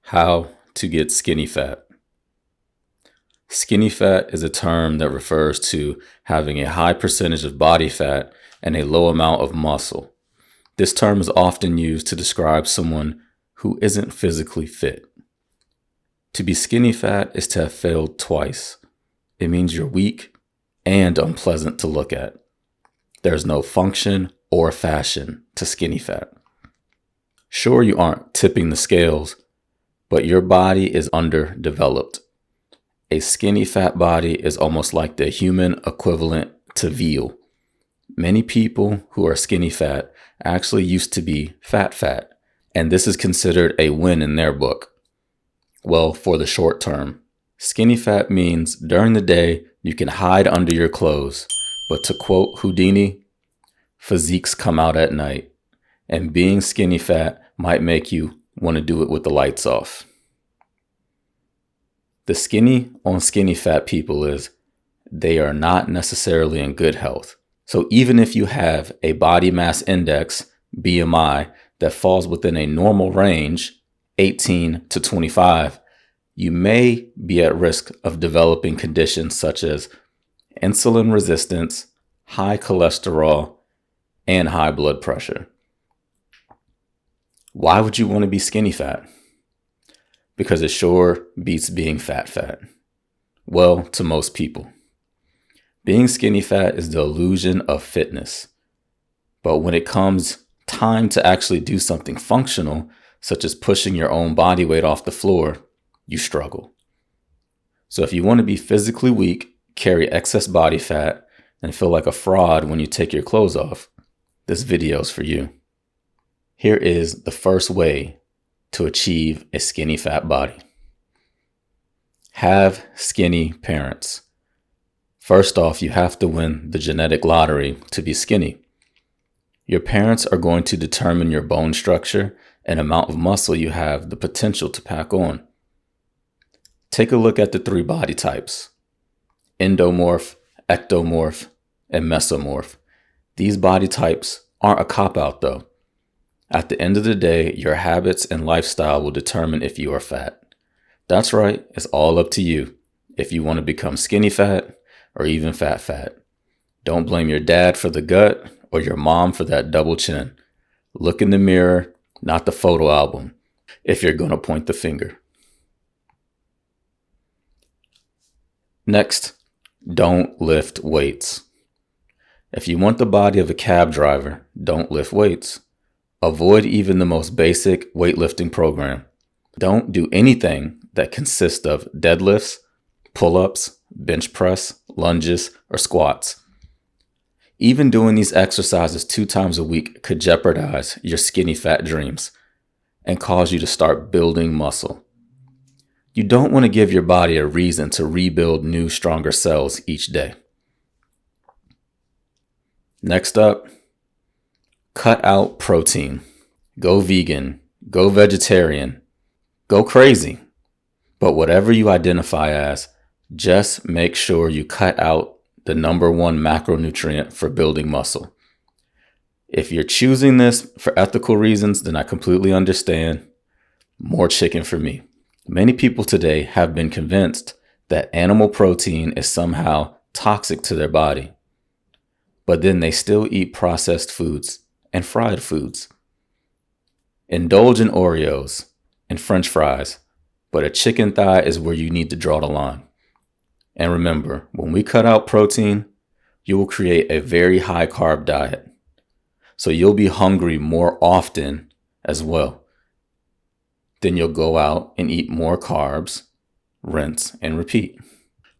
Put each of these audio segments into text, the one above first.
How to get skinny fat. Skinny fat is a term that refers to having a high percentage of body fat and a low amount of muscle. This term is often used to describe someone who isn't physically fit. To be skinny fat is to have failed twice. It means you're weak and unpleasant to look at. There's no function or fashion to skinny fat. Sure, you aren't tipping the scales, but your body is underdeveloped. A skinny fat body is almost like the human equivalent to veal. Many people who are skinny fat actually used to be fat, and this is considered a win in their book. Well, for the short term. Skinny fat means during the day you can hide under your clothes, but to quote Houdini, physiques come out at night, and being skinny fat might make you want to do it with the lights off. The skinny on skinny fat people is they are not necessarily in good health. So even if you have a body mass index, BMI, that falls within a normal range, 18 to 25, you may be at risk of developing conditions such as insulin resistance, high cholesterol, and high blood pressure. Why would you want to be skinny fat? Because it sure beats being fat. Well, to most people. Being skinny fat is the illusion of fitness. But when it comes time to actually do something functional, such as pushing your own body weight off the floor, you struggle. So if you want to be physically weak, carry excess body fat, and feel like a fraud when you take your clothes off, this video is for you. Here is the first way to achieve a skinny fat body. Have skinny parents. First off, you have to win the genetic lottery to be skinny. Your parents are going to determine your bone structure and amount of muscle you have the potential to pack on. Take a look at the 3 body types: endomorph, ectomorph, and mesomorph. These body types aren't a cop-out though. At the end of the day, your habits and lifestyle will determine if you are fat. That's right, it's all up to you if you want to become skinny fat or even fat. Don't blame your dad for the gut or your mom for that double chin. Look in the mirror, not the photo album, if you're going to point the finger. Next, don't lift weights. If you want the body of a cab driver, don't lift weights. Avoid even the most basic weightlifting program. Don't do anything that consists of deadlifts, pull-ups, bench press, lunges, or squats. Even doing these exercises 2 times a week could jeopardize your skinny fat dreams and cause you to start building muscle. You don't want to give your body a reason to rebuild new, stronger cells each day. Next up, cut out protein. Go vegan, go vegetarian, go crazy. But whatever you identify as, just make sure you cut out the number 1 macronutrient for building muscle. If you're choosing this for ethical reasons, then I completely understand. More chicken for me. Many people today have been convinced that animal protein is somehow toxic to their body, but then they still eat processed foods and fried foods. Indulge in Oreos and French fries, but a chicken thigh is where you need to draw the line. And remember, when we cut out protein, you will create a very high carb diet. So you'll be hungry more often as well. Then you'll go out and eat more carbs, rinse, and repeat.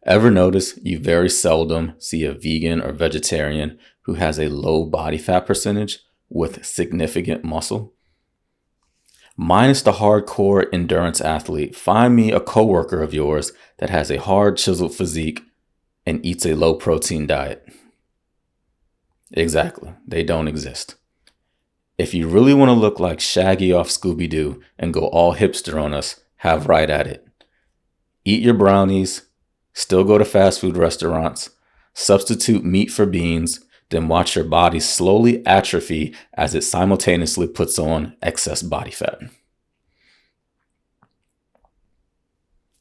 Ever notice you very seldom see a vegan or vegetarian who has a low body fat percentage with significant muscle? Minus the hardcore endurance athlete, find me a coworker of yours that has a hard chiseled physique and eats a low protein diet. Exactly, they don't exist. If you really want to look like Shaggy off Scooby-Doo and go all hipster on us, have right at it. Eat your brownies, still go to fast food restaurants, substitute meat for beans, then watch your body slowly atrophy as it simultaneously puts on excess body fat.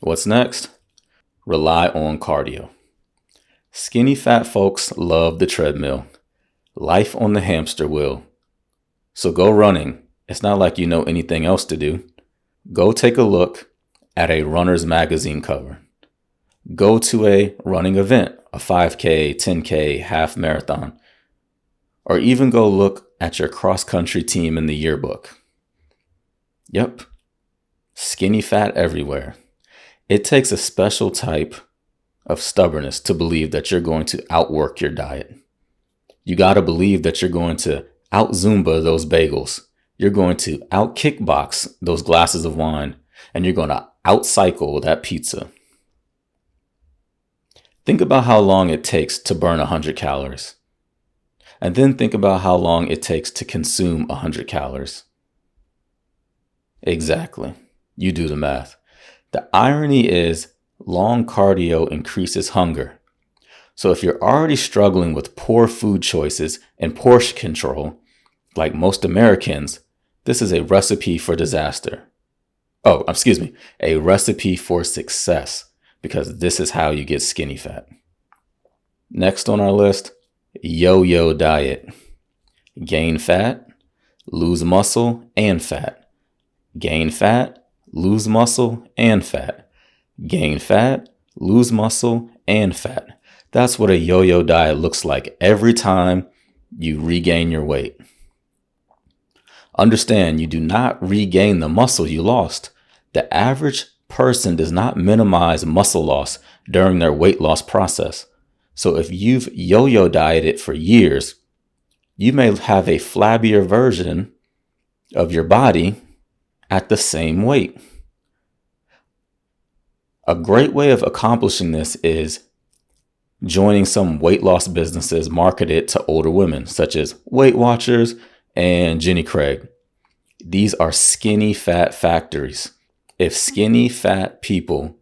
What's next? Rely on cardio. Skinny fat folks love the treadmill. Life on the hamster wheel. So go running. It's not like you know anything else to do. Go take a look at a runner's magazine cover. Go to a running event, a 5K, 10K, half marathon. Or even go look at your cross-country team in the yearbook. Yep. Skinny fat everywhere. It takes a special type of stubbornness to believe that you're going to outwork your diet. You got to believe that you're going to out Zumba those bagels. You're going to out kickbox those glasses of wine, and you're going to out cycle that pizza. Think about how long it takes to burn 100 calories. And then think about how long it takes to consume 100 calories. Exactly. You do the math. The irony is long cardio increases hunger. So if you're already struggling with poor food choices and portion control, like most Americans, this is a recipe for disaster. A recipe for success, because this is how you get skinny fat. Next on our list, yo-yo diet. Gain fat, lose muscle and fat. Gain fat, lose muscle and fat. Gain fat, lose muscle and fat. That's what a yo-yo diet looks like every time you regain your weight. Understand, you do not regain the muscle you lost. The average person does not minimize muscle loss during their weight loss process. So if you've yo-yo dieted for years, you may have a flabbier version of your body at the same weight. A great way of accomplishing this is joining some weight loss businesses marketed to older women, such as Weight Watchers and Jenny Craig. These are skinny fat factories. If skinny fat people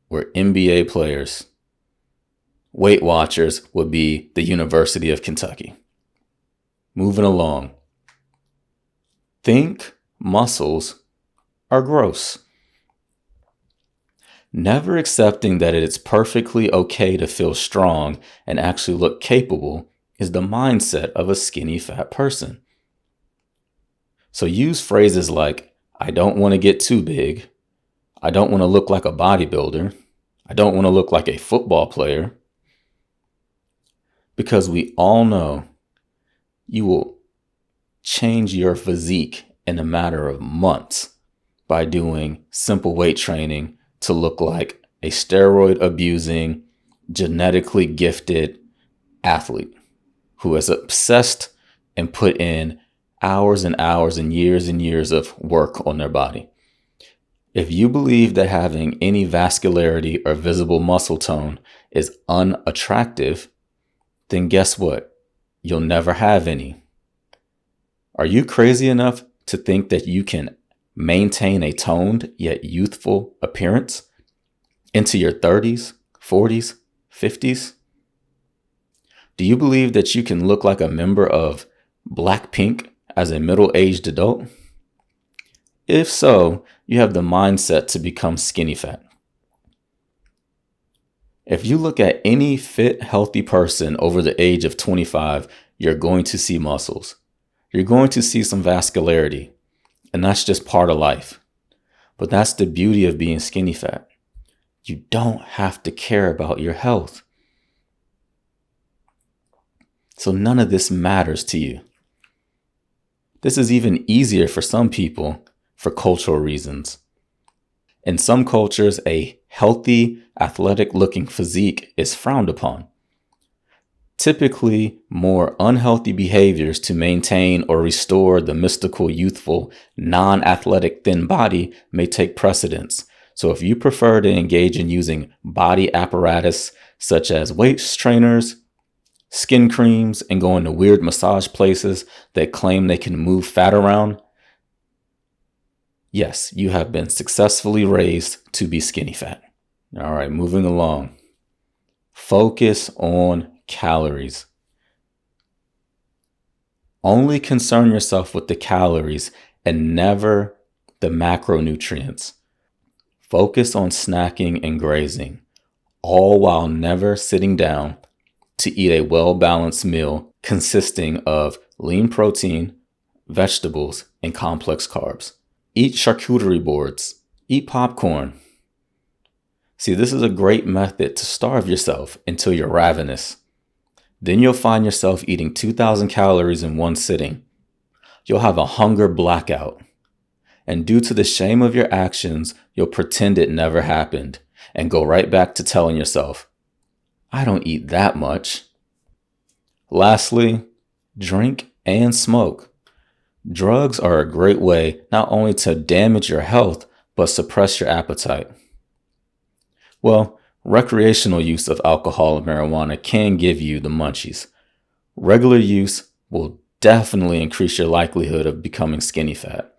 were NBA players, Weight Watchers would be the University of Kentucky. Moving along. Think muscles are gross. Never accepting that it's perfectly okay to feel strong and actually look capable is the mindset of a skinny fat person. So use phrases like, I don't want to get too big. I don't want to look like a bodybuilder. I don't want to look like a football player. Because we all know you will change your physique in a matter of months by doing simple weight training to look like a steroid abusing, genetically gifted athlete who is obsessed and put in hours and hours and years of work on their body. If you believe that having any vascularity or visible muscle tone is unattractive, then guess what? You'll never have any. Are you crazy enough to think that you can maintain a toned yet youthful appearance into your 30s, 40s, 50s? Do you believe that you can look like a member of Blackpink as a middle-aged adult? If so, you have the mindset to become skinny fat. If you look at any fit, healthy person over the age of 25, you're going to see muscles. You're going to see some vascularity, and that's just part of life. But that's the beauty of being skinny fat. You don't have to care about your health. So none of this matters to you. This is even easier for some people for cultural reasons. In some cultures, a healthy, athletic-looking physique is frowned upon. Typically, more unhealthy behaviors to maintain or restore the mystical, youthful, non-athletic thin body may take precedence. So if you prefer to engage in using body apparatus such as weight trainers, skin creams, and going to weird massage places that claim they can move fat around, yes, you have been successfully raised to be skinny fat. All right, moving along. Focus on calories. Only concern yourself with the calories and never the macronutrients. Focus on snacking and grazing, all while never sitting down to eat a well-balanced meal consisting of lean protein, vegetables, and complex carbs. Eat charcuterie boards. Eat popcorn. See, this is a great method to starve yourself until you're ravenous. Then you'll find yourself eating 2,000 calories in one sitting. You'll have a hunger blackout. And due to the shame of your actions, you'll pretend it never happened and go right back to telling yourself, I don't eat that much. Lastly, drink and smoke. Drugs are a great way not only to damage your health, but suppress your appetite. Well, recreational use of alcohol and marijuana can give you the munchies. Regular use will definitely increase your likelihood of becoming skinny fat.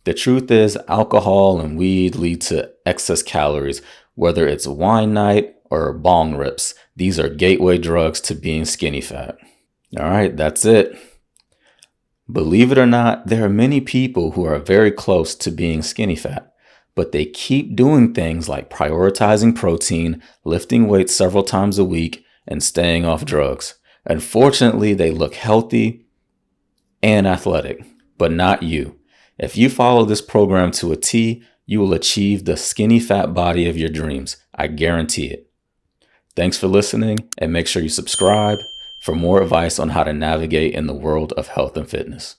The truth is, alcohol and weed lead to excess calories, whether it's wine night or bong rips. These are gateway drugs to being skinny fat. All right, that's it. Believe it or not, there are many people who are very close to being skinny fat, but they keep doing things like prioritizing protein, lifting weights several times a week, and staying off drugs. Unfortunately, they look healthy and athletic, but not you. If you follow this program to a T, you will achieve the skinny fat body of your dreams. I guarantee it. Thanks for listening, and make sure you subscribe for more advice on how to navigate in the world of health and fitness.